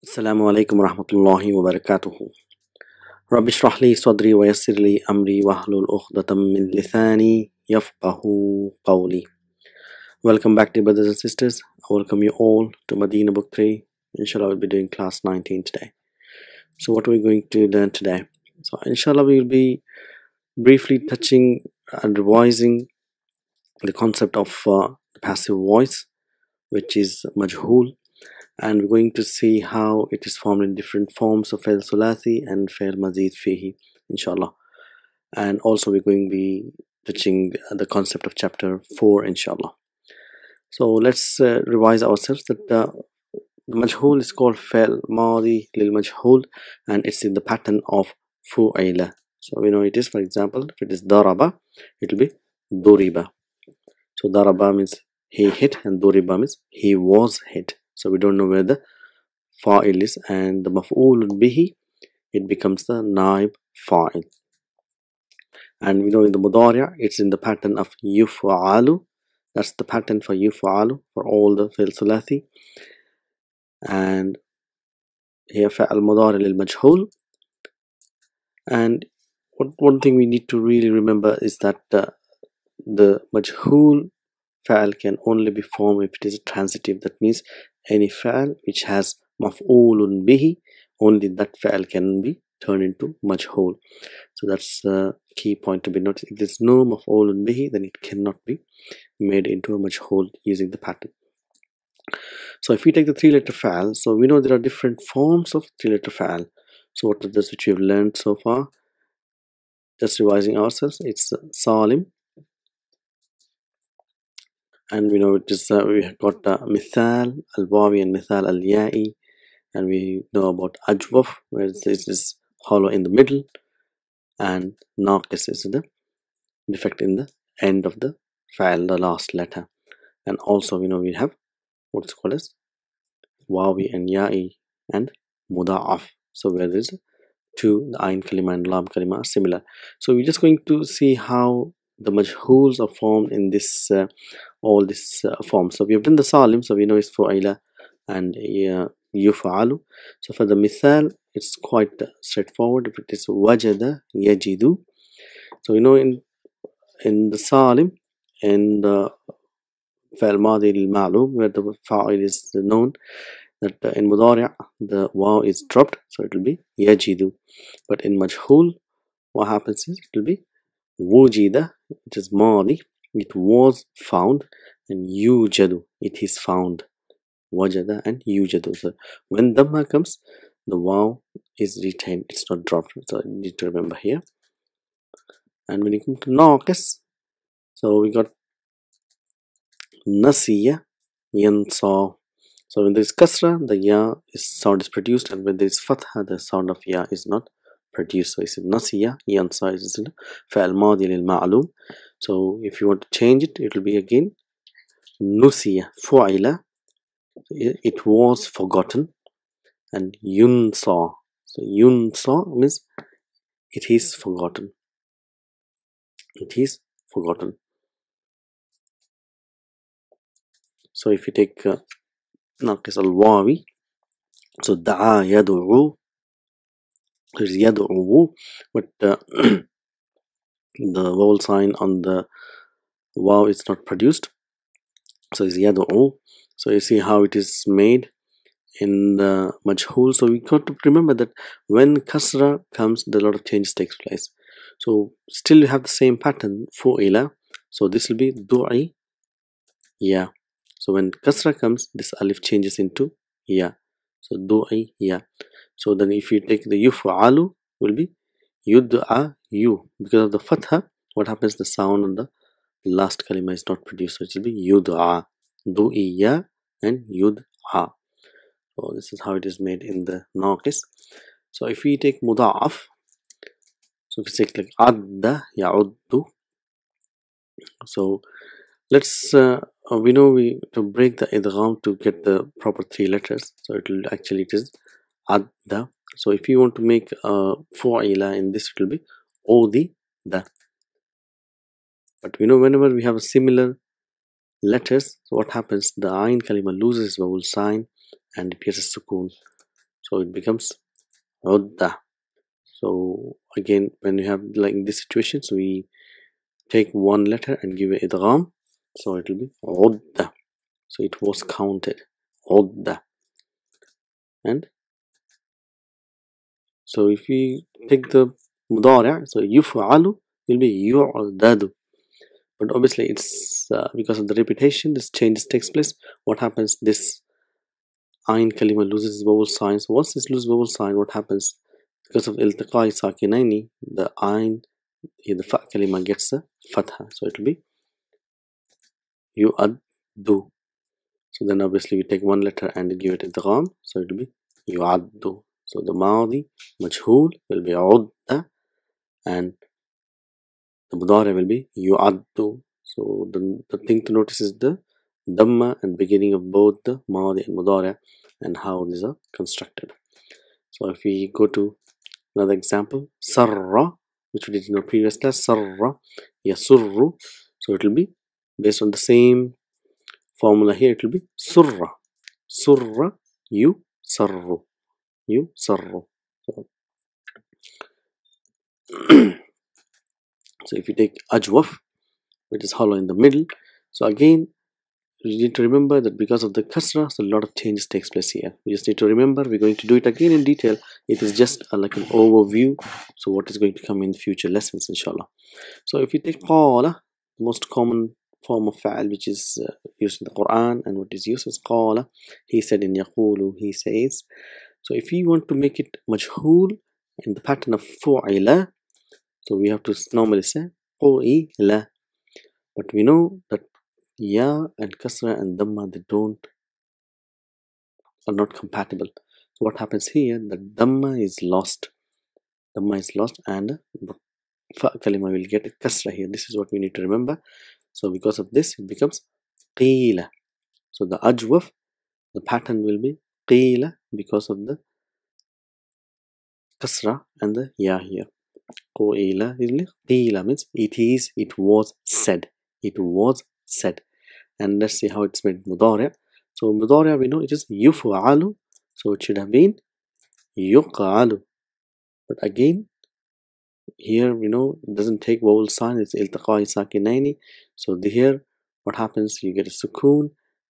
Assalamu alaikum warahmatullahi wabarakatuh. Rabbi shrah li sadri wa yassir li amri wahlul uqdatam min lisani yafqahu qawli. Welcome back, dear brothers and sisters. I welcome you all to Medina Book 3. Inshallah, we'll be doing class 19 today. So, what are we going to learn today? So, inshallah, we'll be briefly touching and revising the concept of passive voice, which is majhul, and we're going to see how it is formed in different forms of fi'l thulathi and fi'l mazid fihi, inshallah. And also we're going to be touching the concept of chapter 4, inshallah. So let's revise ourselves that the majhul is called fi'l madi lil majhul, and it's in the pattern of fu'ila. So we know it is, for example, if it is daraba, it will be duriba. So daraba means he hit, and duriba means he was hit. So we don't know where the fa'il is, and the maf'ul bihi, it becomes the naib fa'il. And we know in the mudari' it's in the pattern of yuf'alu. That's the pattern for yuf'alu for all the fi'l thulathi. And here fa'al mudari' lil majhul. And one thing we need to really remember is that the majhul fa'al can only be formed if it is transitive. That means any fa'al which has maf'ulun bihi, only that fa'al can be turned into majhul. So that's the key point to be noticed. If there's no maf'ulun bihi, then it cannot be made into a majhul using the pattern. So if we take the three-letter fa'al, so we know there are different forms of three-letter fa'al. So what are those which we've learned so far? Just revising ourselves, it's salim, and we know it is we have got mithal al-wawi and mithal al-ya'i, and we know about ajwaf, where this is hollow in the middle, and naqis is the defect in the end of the fa'al, the last letter. And also we know we have what's called as wawi and ya'i and muda'af. So where there is two, the ayn kalima and lam kalima are similar. So we're just going to see how the majhuls are formed in this all this form. So we have done the salim, so we know it's fu'ila and yuf'alu. So for the mithal, it's quite straightforward. If it is wajada yajidu, so we know in the salim, in the fa'al madi lil ma'lum, where the fa'il is known, that in mudari' the waw is dropped, so it will be yajidu. But in majhul, what happens is it will be wujida, it is madi, it was found, and yujadu, it is found. Wajada and yujadu. So when dhamma comes, the waw is retained, it's not dropped. So you need to remember here. And when you come to naqis, so we got nasiya yansa. So when there is kasra, the ya sound is produced, and when there is fatha, the sound of ya is not produced. So it's nasiya yansa is fa'al madi lil ma'lum. So if you want to change it, it will be again nusiya fu'ila, it was forgotten, and yunsa. So yunsa means it is forgotten. It is forgotten. So if you take naqis al-wawi, so da'a yadu'u, there's yadu'u, but the vowel sign on the waw is not produced, so it's yadu'u. So you see how it is made in the majhul. So we got to remember that when kasra comes, a lot of changes takes place. So still you have the same pattern, fu'ila. So this will be du'i ya. So when kasra comes, this alif changes into ya. So du'i ya. So then if you take the yuf'alu, will be yud'a you. Because of the fatha, what happens? The sound on the last kalima is not produced. So it will be yud'a, du'i ya, and yud'a. So this is how it is made in the naqis. So if we take muda'af, so if we take like adda ya'uddu, so let's we know we to break the idgham to get the proper three letters. So it will actually, it is adda. So if you want to make fu'ila in this, it will be odi da. But we know whenever we have a similar letters, so what happens? The ayn kalima loses vowel sign and it gets a sukoon. so it becomes udda. So again, when you have like this situation, so we take one letter and give it idgham, so it will be udda. So it was counted, udda. And so if we take the mudari', so yuf'alu will be yu'dadu. But obviously it's because of the repetition, this change takes place. What happens? This ayn kalima loses its vowel signs. Once this loses vowel sign, what happens? Because of iltiqai sakinaini, the ayn, the fa kalima gets a fatha. So it will be yu'addu. So then obviously we take one letter and give it idgham. So it will be yu'addu. So the madi majhul will be udda, and the mudari will be yu'addu. So the thing to notice is the dhamma and beginning of both the madi and mudari and how these are constructed. So if we go to another example, sarra, which we did in our previous class, sarra yasurru. So it will be based on the same formula here. It will be surra, surra yusarru, yusarru. So, so if you take ajwaf, which is hollow in the middle, so again you need to remember that because of the kasra, so a lot of changes takes place here. We just need to remember, we're going to do it again in detail. It is just like an overview, so what is going to come in future lessons, inshallah. So if you take qala, the most common form of fa'al which is used in the Quran and what is used as qala, he said in yaqulu, he says. So if we want to make it majhul in the pattern of fu'ila, so we have to normally say qu'ila, but we know that ya and kasra and dhamma, they are not compatible. So what happens here, the dhamma is lost, and the fa kalima will get a kasra here. This is what we need to remember. So because of this, it becomes qila. So the ajwaf, the pattern will be qila because of the kasra and the ya here. Qila means it was said. It was said. And let's see how it's made mudari'. So mudari' we know it is yuf'alu, so it should have been yuq'alu. But again, here we know it doesn't take vowel sign, it's iltiqai sakinaini. So here what happens, you get a sukoon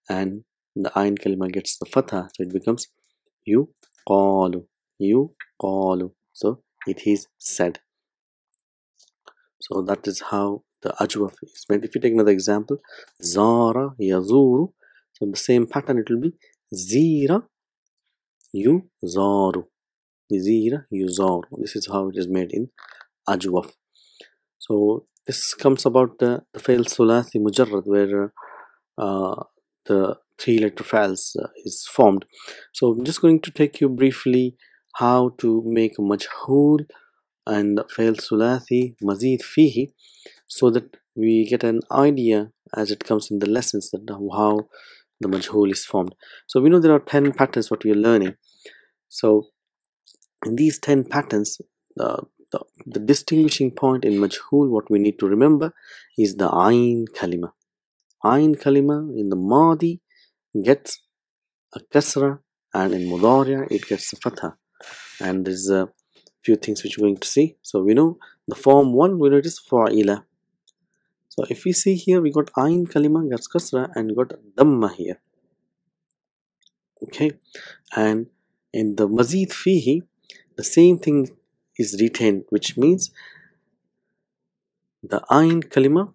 and the ayn kalima gets the fatha, so it becomes yuqalu, yuqalu. So it is said. So that is how the ajwaf is made. If you take another example, zara yazuru, so the same pattern it will be zira yuzaru, zira yuzaru. This is how it is made in ajwaf. So this comes about the fail sulathi mujarrad, where the three-letter files is formed. So I'm just going to take you briefly how to make majhul and fail sulathi mazid fihi, so that we get an idea as it comes in the lessons that how the majhul is formed. So we know there are 10 patterns what we are learning. So in these 10 patterns, the distinguishing point in majhul, what we need to remember is the ayn kalima. Ayn kalima in the madi gets a kasra, and in mudari' it gets a fatha. And there's a few things which we're going to see. So we know the form 1, we know it is fa'ila. So if we see here, we got ayn kalima gets kasra and got dhamma here. Okay, and in the mazid fihi, the same thing is retained, which means the ayn kalima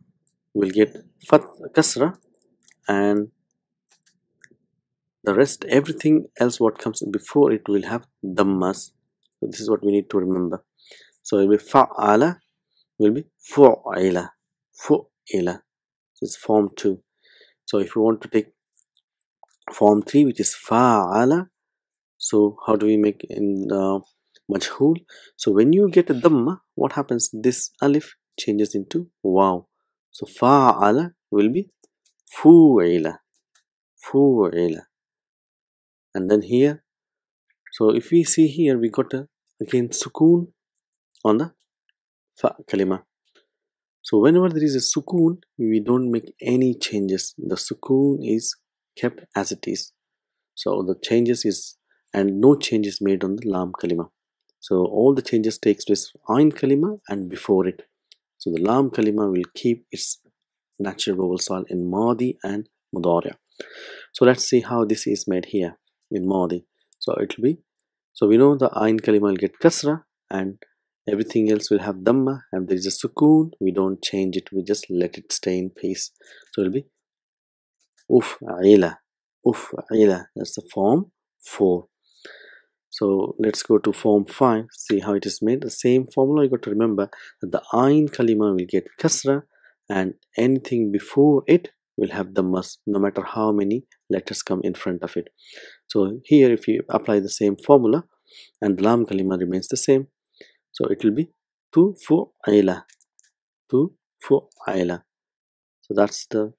will get kasra, and the rest, everything else what comes before it will have dhammas. So this is what we need to remember. So it will be fa'ala, will be fu'ila, fu'ila. So it's form 2. So if you want to take form 3, which is fa'ala, so how do we make in majhul? So when you get a dhamma, what happens? This alif changes into waw. So fa'ala will be fu'ila, fu'ila. And then here, so if we see here, we got again sukoon on the fa kalima. So whenever there is a sukoon, we don't make any changes. The sukoon is kept as it is. So the changes is and no change is made on the lam kalima. So all the changes takes place ain kalima and before it. So the lam kalima will keep its natural vowel sound in madi and mudari. So let's see how this is made here in madi. So it will be, so we know the ain kalima will get kasra and everything else will have dhamma, and there is a sukoon, we don't change it, we just let it stay in peace. So it will be uf'ila, uf'ila. That's the form 4. So let's go to form 5, see how it is made. The same formula, you got to remember that the ain kalima will get kasra and anything before it will have dhammas, no matter how many letters come in front of it. So here if you apply the same formula and the lam kalima remains the same, so it will be tufu'ila, tufu'ila. So that's the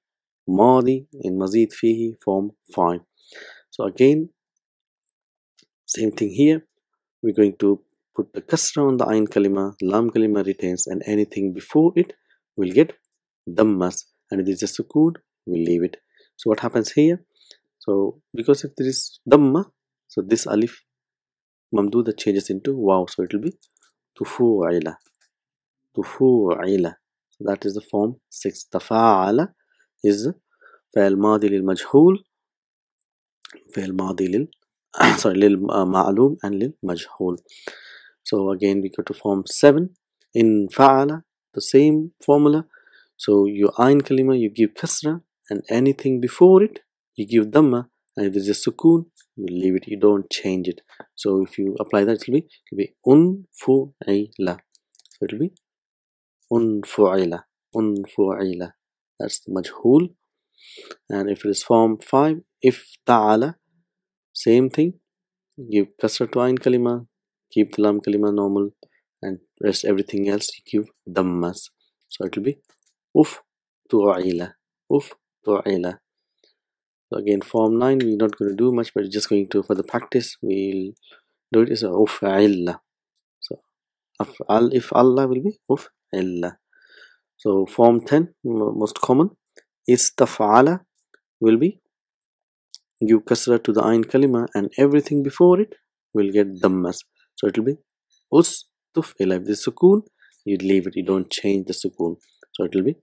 madi in mazid fihi form 5. So again, same thing here, we're going to put the kasra on the ain kalima, lam kalima retains, and anything before it will get dhammas, and if there is a sukoon, we'll leave it. So what happens here? So because if there is dhamma, so this alif mamduda changes into wow, so it will be tufu'ila, tufu'ila. So that is the form 6. Tafa'ala is فعل ماضي للمجهول، فعل ماضي لل sorry للمعلوم and للمجهول. So again we go to form 7. In fa'ala, the same formula. So your ain kalima you give kasra and anything before it you give dhamma, and if there's a sukoon you leave it, you don't change it. So if you apply that, it will be unfu'ila. So it will be unfu'ila, unfu'ila. That's the majhul. And if it is form 5, if ta'ala, same thing, give kasra to ain kalima, keep the lam kalima normal, and rest everything else you give dhammas. So it will be uf tu'ila, uf tu'ila. So again form 9, we're not going to do much, but just going to, for the practice, we'll do it as a uf'illa. So if Allah will be uf'illa. So form 10, most common, istaf'ala will be give kasra to the ain kalima and everything before it will get dhammas. So it will be ustuf'ila. If there's sukoon, you leave it, you don't change the sukoon. So it will be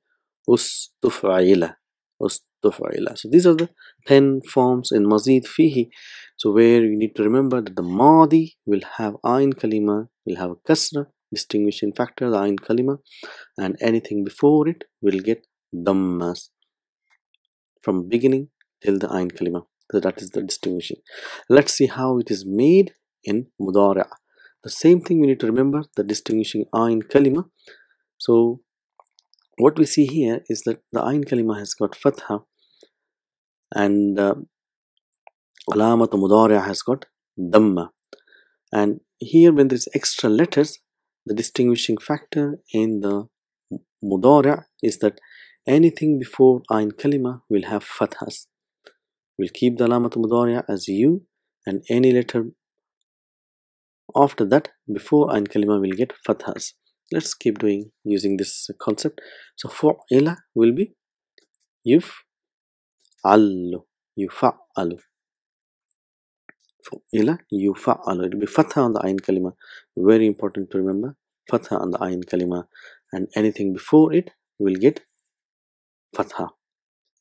ustuf'ila, ustuf'ila. So these are the 10 forms in mazid fihi. So where you need to remember that the madi will have ain kalima, will have a kasra, distinguishing factor, the ain kalima, and anything before it will get dhammas from beginning till the ain kalima. So that is the distinguishing. Let's see how it is made in mudari'. The same thing we need to remember, the distinguishing ain kalima. So what we see here is that the ain kalima has got fatha and alamat mudari' has got dhamma. And here when there is extra letters, the distinguishing factor in the mudari' is that anything before ain kalima will have fathas. We'll keep the alamat mudari' as you, and any letter after that before ain kalima will get fathas. Let's keep doing using this concept. So fu'ila will be yuf'allu, yufa'alu. Fu'ila yufa'alu. It will be fatha on the ain kalima. Very important to remember, fatha on the ain kalima, and anything before it will get fatha.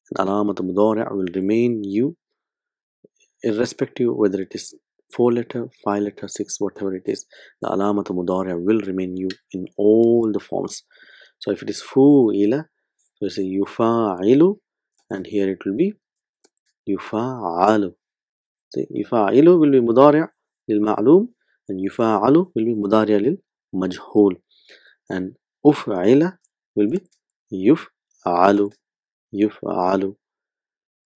And alamat mudari' will remain you, irrespective whether it is 4 letter, 5 letter, 6, whatever it is. The alamat mudari' will remain you in all the forms. So if it is fu'ila, so it's a yufa'ilu, and here it will be yufa'alu. So yufa'ilu will be mudari' lil ma'lum, and yufa'alu will be mudari' lil majhul, and uf'ila will be yuf'alu, yuf'alu,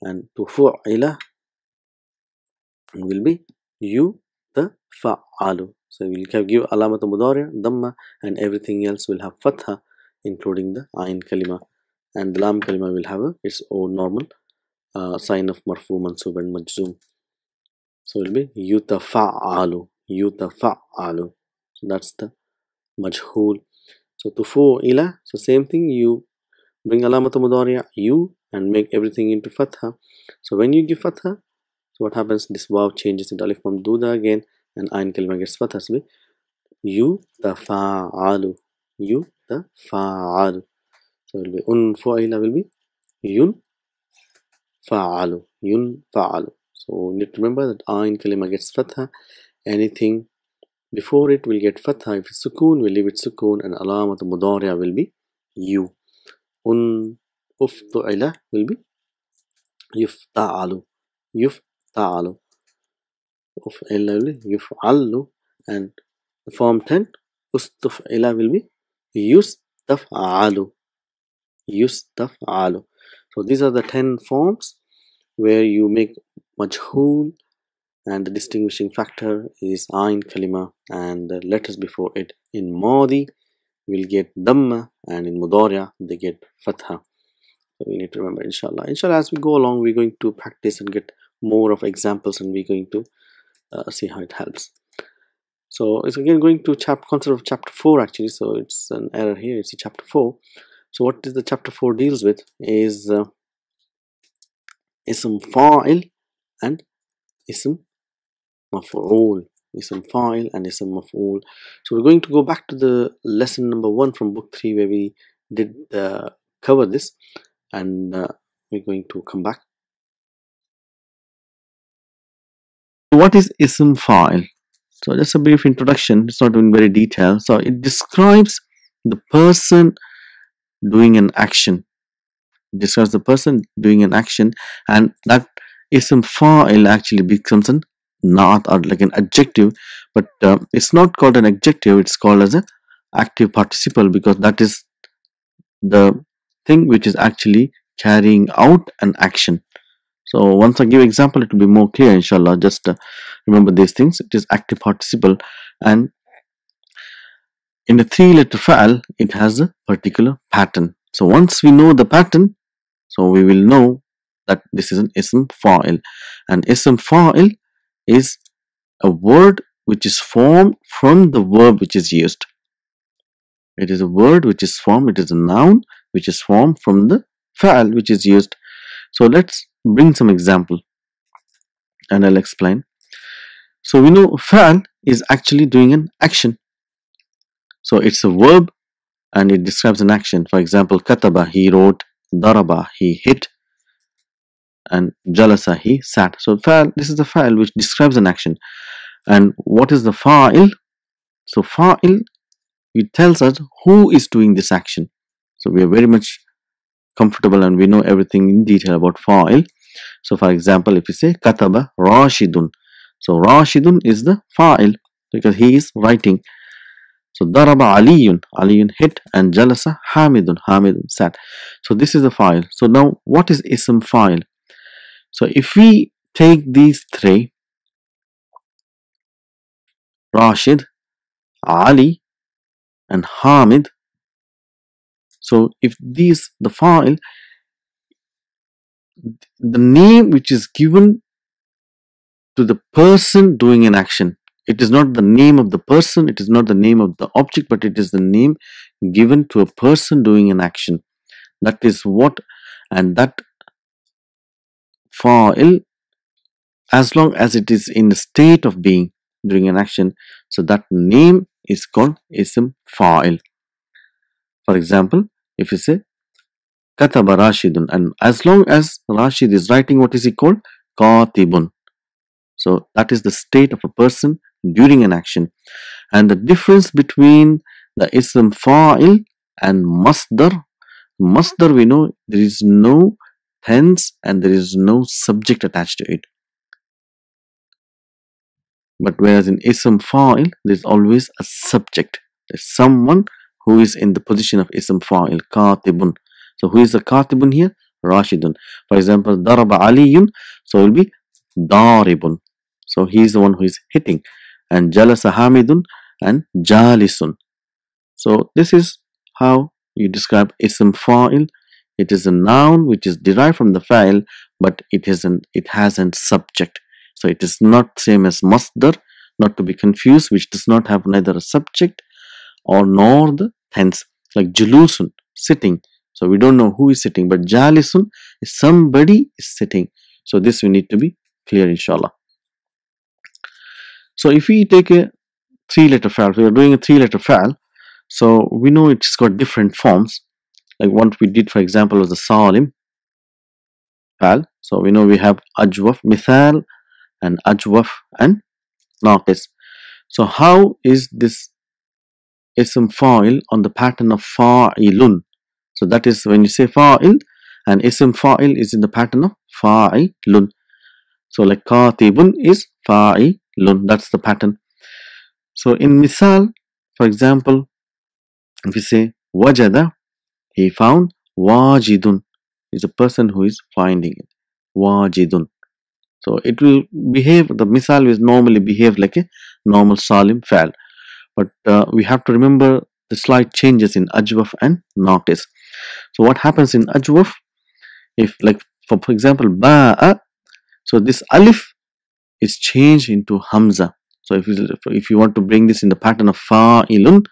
and tufu'ila will be yutafa'alu. So we'll give alamat mudari' dhamma, and everything else will have fatha, including the ain kalima, and the lam kalima will have its own normal sign of marfu, mansub and majzoom. So it will be yutafa'alu, yutafa'alu. So that's the majhul. So tufu'ila, so same thing, you bring alamat mudari' you and make everything into fatha. So when you give fatha, So what happens? This waw changes into alif mamduda again, and ayn kalima gets fatha. So yutafa'alu, yutafa'alu. So it will be unfu'ila will be yunfa'alu. So you need to remember that ayn kalima gets fatha. Anything before it will get fatha. If it's sukoon, we'll leave it sukoon, and alamat mudari'a will be you. Uftu'ila will be yufta'alu, yufta'alu. Uf'ila will be yuf'alu, and the form 10 ustuf'ila will be yustaf'alu, yustaf'alu. So these are the 10 forms where you make majhool, and the distinguishing factor is ayn kalima and the letters before it. In madi we'll get dhamma, and in mudari'a they get fatha. So we need to remember, inshallah. Inshallah, as we go along, we're going to practice and get more of examples, and we're going to see how it helps. So it's again going to concept of chapter 4 actually. So it's an error here. It's a chapter 4. So what is the chapter 4 deals with is ism fa'il and ism maf'ul. Ism fa'il and ism maf'ul. So we're going to go back to the lesson number 1 from book 3 where we did cover this, and we're going to come back. What is ism fa'il? So just a brief introduction. It's not in very detail. So it describes the person doing an action. It describes the person doing an action, and that ism fa'il actually becomes an naat, or like an adjective, but it's not called an adjective. It's called as an active participle, because that is the thing which is actually carrying out an action. So once I give example, it will be more clear, inshallah. Just remember these things. It is active participle, and in the 3-letter fa'al, it has a particular pattern. So once we know the pattern, so we will know that this is an ism fa'il. And ism fa'il is a word which is formed from the verb which is used. It is a word which is formed, it is a noun which is formed from the fa'al which is used. So let's bring some example and I'll explain. So we know fa'al is actually doing an action. So it's a verb and it describes an action. For example, kataba, he wrote; daraba, he hit; and jalasa, he sat. So fa'al, this is the fa'al which describes an action. And what is the fa'il? So fa'il, it tells us who is doing this action. So we are very much comfortable and we know everything in detail about fa'il. So for example, if we say kataba Rashidun, so Rashidun is the fa'il because he is writing. So daraba Aliyun, Aliyun hit; and jalasa Hamidun, Hamidun sat. So this is the fa'il. So now what is ism fa'il? So if we take these three, Rashid, Ali, and Hamid, so if these, the fa'il, the name which is given to the person doing an action, it is not the name of the person, it is not the name of the object, but it is the name given to a person doing an action. That is what, and that fa'il, as long as it is in the state of being doing an action, so that name is called ism fa'il. For example, if you say kataba Rashidun, and as long as Rashid is writing, what is he called? Katibun. So that is the state of a person during an action. And the difference between the ism fa'il and masdar, masdar we know there is no tense and there is no subject attached to it. But whereas in ism fa'il, there is always a subject. There's someone who is in the position of ism fa'il, katibun. So who is the katibun here? Rashidun. For example, daraba Aliyun, so it will be daribun. So he is the one who is hitting. And jalasa Hamidun and jalisun. So this is how you describe ism fa'il. It is a noun which is derived from the fa'il, but it has an subject. So it is not same as masdar, not to be confused, which does not have neither a subject or nor the tense. Like julusun, sitting. So we don't know who is sitting, but jalisun is somebody is sitting. So this we need to be clear inshallah. So if we take a three-letter file, we are doing a three-letter file, so we know it's got different forms. Like what we did, for example, was the Salim file. So we know we have Ajwaf, Mithal, and Ajwaf and Naqis. So how is this ism fa'il on the pattern of fa'ilun? So that is when you say fa'il, and ism fa'il is in the pattern of fa'ilun. So like katibun is fa'ilun, that's the pattern. So in misal, for example, if we say wajada, he found, wajidun is a person who is finding it, wajidun. So it will behave, the misal will normally behave like a normal salim fa'al. But we have to remember the slight changes in ajwaf and naqis. So what happens in ajwaf, if like for example ba'a, so this alif is changed into hamza. So if you want to bring this in the pattern of fa'ilun,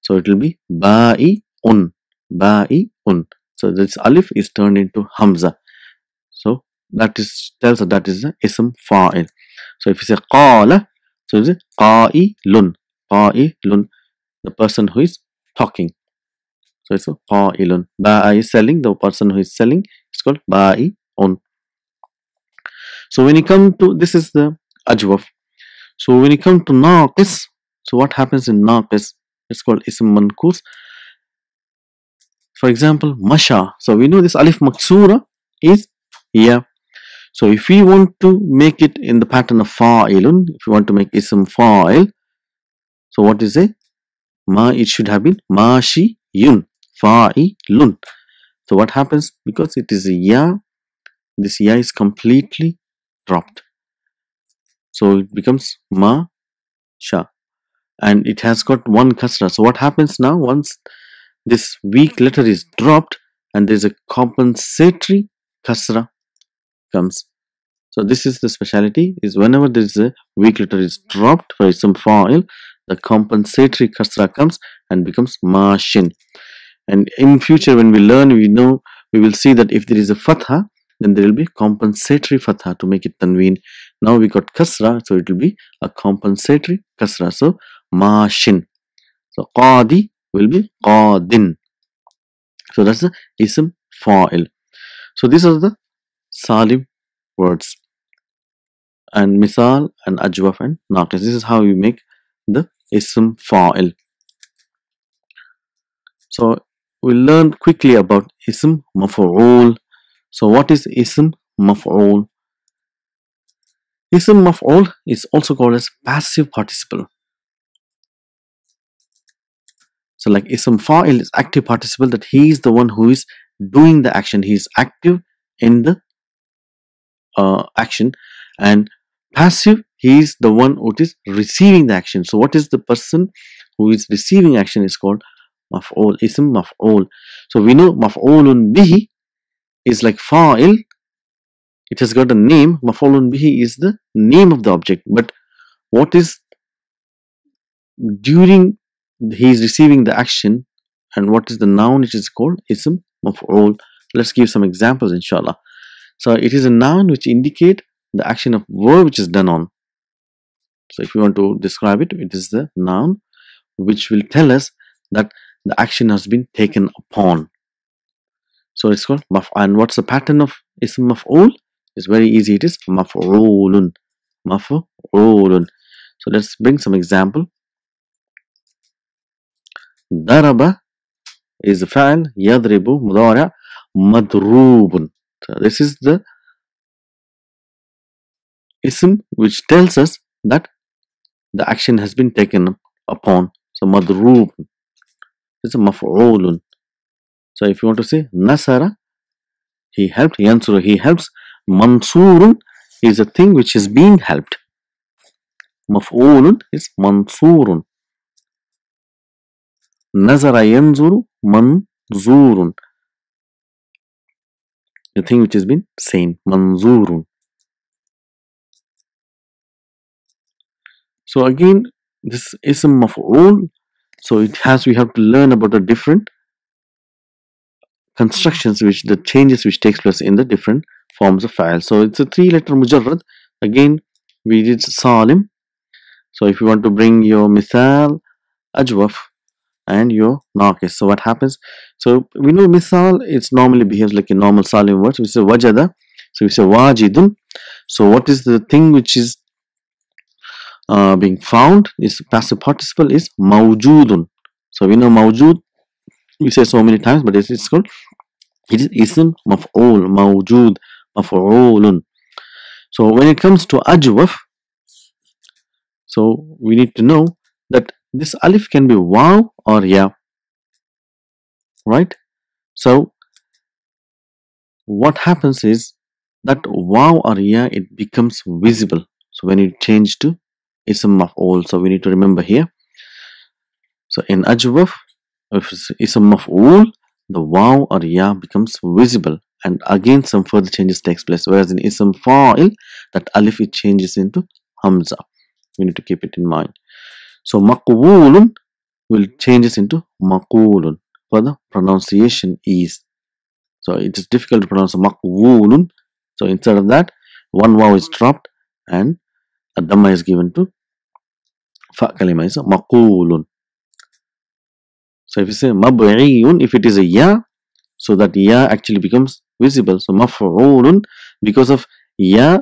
so it will be ba'i'un, ba'i'un. So this alif is turned into hamza. So that is tells us that is the ism fa'il. So if you say qala, so it is qa'ilun, qa'ilun, the person who is talking. So it's a qa'ilun. Ba'a is selling, the person who is selling is called ba'i'un. So when you come to, this is the ajwaf. So when you come to naqis, so what happens in naqis? It's called ism manqus. For example, masha. So we know this alif maksura is here. So if we want to make it in the pattern of fa'ilun, if you want to make ism fa'il, so what is it? Ma, it should have been mashiyun, fa'ilun. So what happens? Because it is a ya, this ya is completely dropped. So it becomes ma-sha. And it has got one kasra. So what happens now? Once this weak letter is dropped and there's a compensatory kasra comes. So this is the speciality, is whenever there is a weak letter is dropped for some fa'il, the compensatory kasra comes and becomes mashin. And in future when we learn, we know, we will see that if there is a fatha, then there will be compensatory fatha to make it tanween. Now we got kasra, so it will be a compensatory kasra. So mashin. So qadi will be qadin. So that's the ism fa'il. So these are the salim words, and misal and ajwaf and naqis. This is how you make the ism fa'il. So we'll learn quickly about ism maf'ul. So what is ism maf'ul? Ism maf'ul is also called as passive participle. So like ism fa'il is active participle, that he is the one who is doing the action, he is active in the action, and passive, he is the one who is receiving the action. So what is the person who is receiving action is called maf'ul, ism maf'ul. So we know maf'ulun bihi is like fa'il, it has got a name. Maf'ulun bihi is the name of the object, but what is during he is receiving the action, and what is the noun, it is called ism maf'ul. Let's give some examples inshallah. So it is a noun which indicate the action of verb which is done on. So if you want to describe it, it is the noun which will tell us that the action has been taken upon. So it's called maf'. And what's the pattern of ism maf'ul? It's very easy, it is maf'ulun, maf'ulun. So let's bring some example. Daraba is fa'al, yadribu mudari', madrubun. So this is the ism which tells us that the action has been taken upon. So madrubun is a maf'ulun. So if you want to say nasara, he helped, yansuru, he helps, mansurun is a thing which is being helped. Maf'ulun is mansurun. Nazara yanzuru manzurun, the thing which has been seen, manzurun. So again, this ism maf'ul, so it has, we have to learn about the different constructions, which the changes which takes place in the different forms of fa'al. So it's a 3-letter mujarrad. Again, we did salim. So if you want to bring your mithal, ajwaf, and your naqis, so what happens? So we know mithal, it normally behaves like a normal salim word. So we say wajada, so we say wajidun. So what is the thing which is being found is passive participle is mawjudun. So we know mawjud, we say so many times, but it's called, it is ism maf'ul, mawjud, maf'ulun. So when it comes to ajwaf, so we need to know that this alif can be waw or ya, right? So what happens is that waw or ya, it becomes visible. So when it change to ism maf'ul, so we need to remember here. So in ajwaf, if it's ism maf'ul, the waw or ya becomes visible, and again some further changes takes place. Whereas in ism fa'il, that alif, it changes into hamza. We need to keep it in mind. So maqwulun will changes into maqulun for the pronunciation ease. So it is difficult to pronounce maqwulun. So instead of that, one waw is dropped and a dhamma is given to fa kalima, is maqulun. So if you say mab'iyun, if it is a ya, so that ya actually becomes visible. So maf'ulun, because of ya,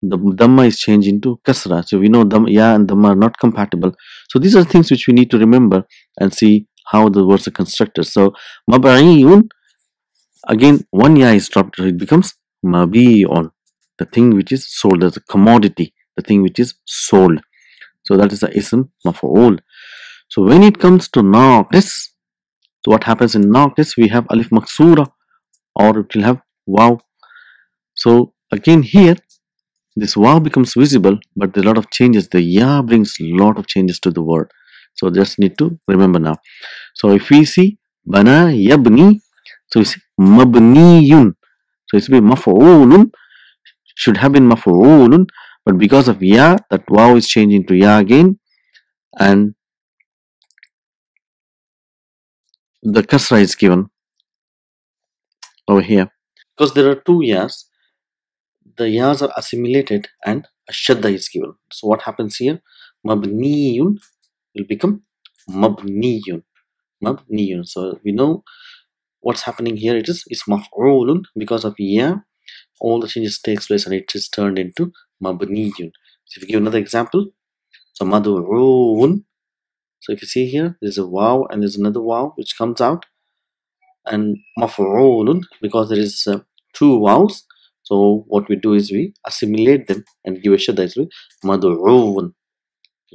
the dhamma is changed into kasra. So we know ya and dhamma are not compatible. So these are things which we need to remember and see how the words are constructed. So mab'iyun, again one ya is dropped, so it becomes mabi'un, the thing which is sold, as a commodity, the thing which is sold. So that is the ism maf'ul. So when it comes to naqis, so what happens in naqis, we have alif maksura, or it will have waw. So again here, this waw becomes visible, but there are a lot of changes. The ya brings a lot of changes to the word. So just need to remember now. So if we see bana yabni, so we see mabniyun. So it's be maf'ulun, should have been maf'ulun, but because of ya, that waw is changing to ya again, and the kasra is given over here. Because there are two yas, the yas are assimilated and a shadda is given. So what happens here? Mabniyun will become mabniyun. Mabniyun. So we know what's happening here. It is maf'ulun, because of ya, all the changes takes place and it is turned into mabniyun. So if you give another example, so mad'uun. So if you see here, there's a waw and there's another waw which comes out, and maf'ulun, because there is two waws. So what we do is we assimilate them and give a shadda. It's mad'uun.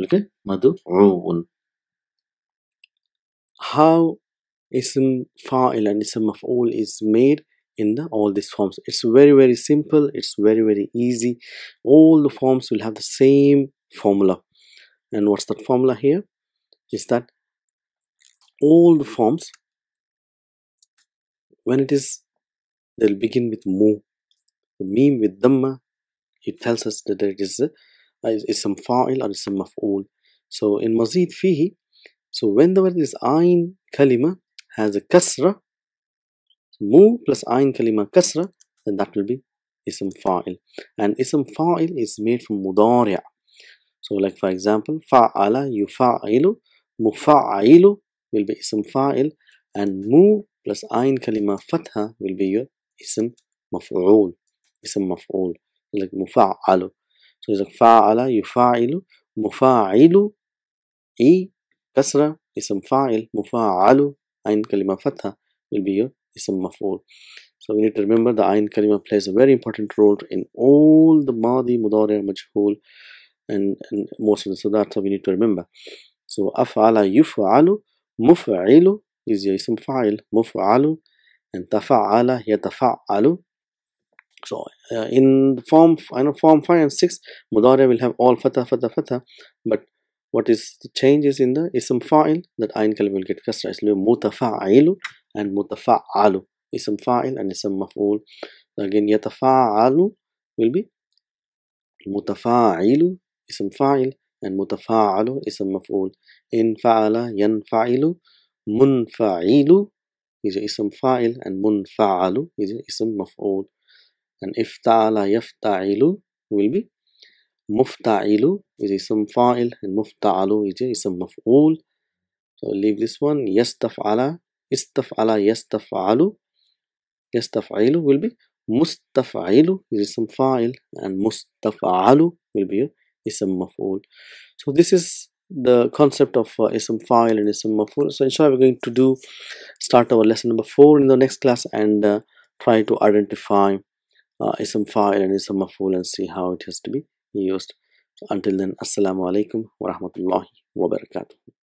Okay, mad'uun. How ism fa'il and ism maf'ul is made in all these forms? It's very simple. It's very easy. All the forms will have the same formula. And what's that formula here? Is that all the forms, when it is, they'll begin with mu. The meme with dhamma, it tells us that it is ism fa'il or ism maf'ul. So in mazid fihi, so when the word is ayn kalima has a kasra, mu plus ayn kalima kasra, then that will be ism fa'il. And ism fa'il is made from mudari'. So like for example, fa'ala yufa'ilu, mufa'ilu will be ism fa'il, and mu plus ayn kalima fatha will be your ism maf'ul. Ism maf'ul, like mufa'alu. So it's like fa'ala yufa'ilu, mufa'ilu, e kasra, ism fa'il, mufa'alu, ayn kalima fatha will be your ism maf'ul. So we need to remember the ayn kalima plays a very important role in all the madi, mudari, majhul, and most of the, so that's how we need to remember. So af'ala yuf'alu, muf'ilu is your ism fa'il, muf'alu, and tafa'ala yatafa'alu. So in form, I know form 5 and 6, mudari will have all fatha, but what is the changes in the ism fa'il, that ayn kalima will get kasra. It's mutafa'ilu and mutafa'alu, ism fa'il and ism maf'ul. Again yatafa'alu will be mutafa'ilu, ism fa'il, and mutafa'alu, ism maf'ul. In fa'ala yanfa'ilu, munfa'ilu is a ism fa'il, and munfa'alu is a ism maf'ul. And ifta'ala yafta'ilu will be mufta'ilu is ism fa'il, and mufta'alu is a ism maf'ul. So leave this one. Yastaf'ala, istaf'ala yastaf'alu, yastaf'ilu will be mustaf'ilu is ism fa'il, and mustaf'alu will be a ism maf'ul. So this is the concept of ism fa'il and ism maf'ul. So inshallah we're going to start our lesson number 4 in the next class, and try to identify ism fa'il and ism maf'ul and see how it has to be used. So until then, assalamu alaikum wa rahmatullahi wa barakatuh.